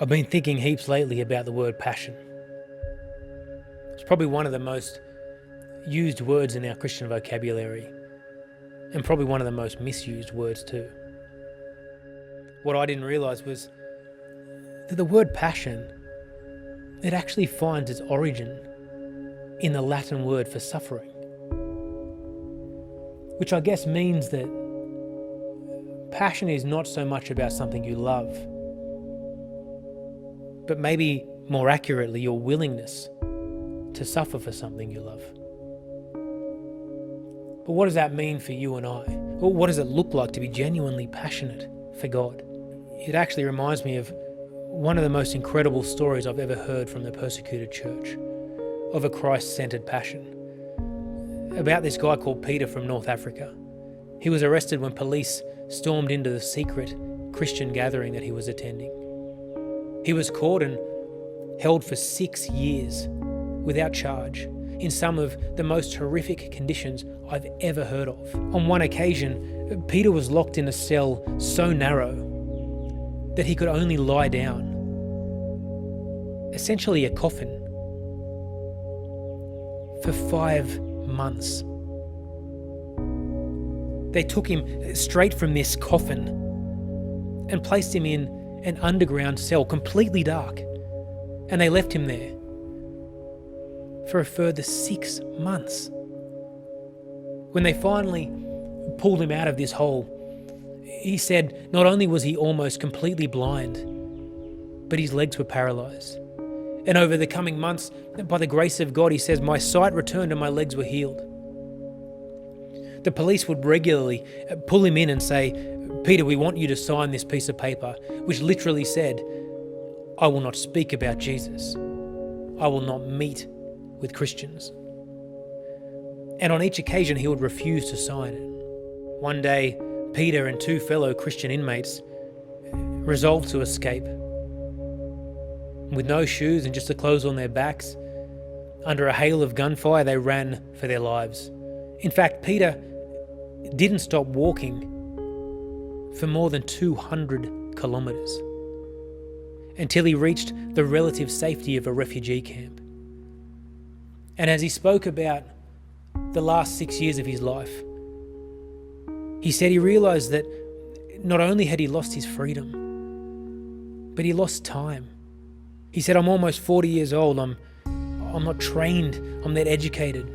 I've been thinking heaps lately about the word passion. It's probably one of the most used words in our Christian vocabulary, and probably one of the most misused words too. What I didn't realise was that the word passion, it actually finds its origin in the Latin word for suffering, which I guess means that passion is not so much about something you love, but maybe more accurately, your willingness to suffer for something you love. But what does that mean for you and I? Or what does it look like to be genuinely passionate for God? It actually reminds me of one of the most incredible stories I've ever heard from the persecuted church, of a Christ-centered passion, about this guy called Peter from North Africa. He was arrested when police stormed into the secret Christian gathering that he was attending. He was caught and held for 6 years without charge in some of the most horrific conditions I've ever heard of. On one occasion, Peter was locked in a cell so narrow that he could only lie down, essentially a coffin, for 5 months. They took him straight from this coffin and placed him in an underground cell, completely dark, and they left him there for a further 6 months. When they finally pulled him out of this hole, he said not only was he almost completely blind, but his legs were paralysed. And over the coming months, by the grace of God, he says, my sight returned and my legs were healed. The police would regularly pull him in and say, Peter, we want you to sign this piece of paper, which literally said, I will not speak about Jesus. I will not meet with Christians. And on each occasion, he would refuse to sign it. One day, Peter and 2 fellow Christian inmates resolved to escape. With no shoes and just the clothes on their backs, under a hail of gunfire, they ran for their lives. In fact, Peter didn't stop walking for more than 200 kilometres until he reached the relative safety of a refugee camp. And as he spoke about the last 6 years of his life, he said he realised that not only had he lost his freedom, but he lost time. He said, I'm almost 40 years old, I'm not trained, I'm not educated.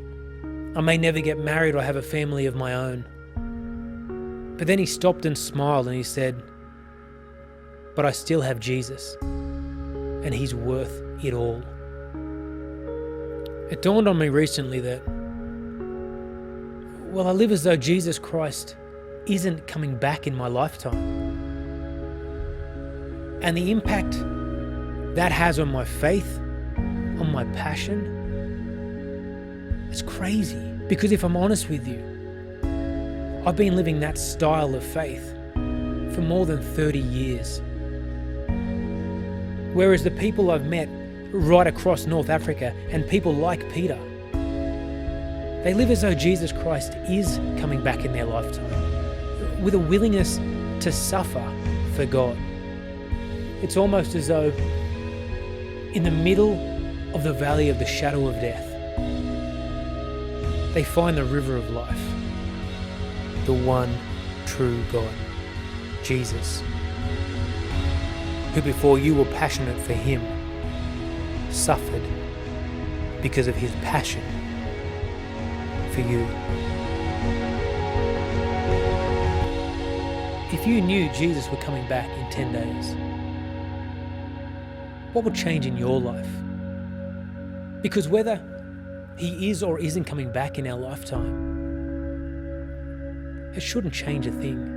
I may never get married or have a family of my own. But then he stopped and smiled and he said, but I still have Jesus, and he's worth it all. It dawned on me recently that, well, I live as though Jesus Christ isn't coming back in my lifetime. And the impact that has on my faith, on my passion, it's crazy. Because if I'm honest with you, I've been living that style of faith for more than 30 years. Whereas the people I've met right across North Africa and people like Peter, they live as though Jesus Christ is coming back in their lifetime, with a willingness to suffer for God. It's almost as though in the middle of the valley of the shadow of death, they find the river of life, the one true God, Jesus, who before you were passionate for him, suffered because of his passion for you. If you knew Jesus were coming back in 10 days, what would change in your life? Because whether he is or isn't coming back in our lifetime, it shouldn't change a thing.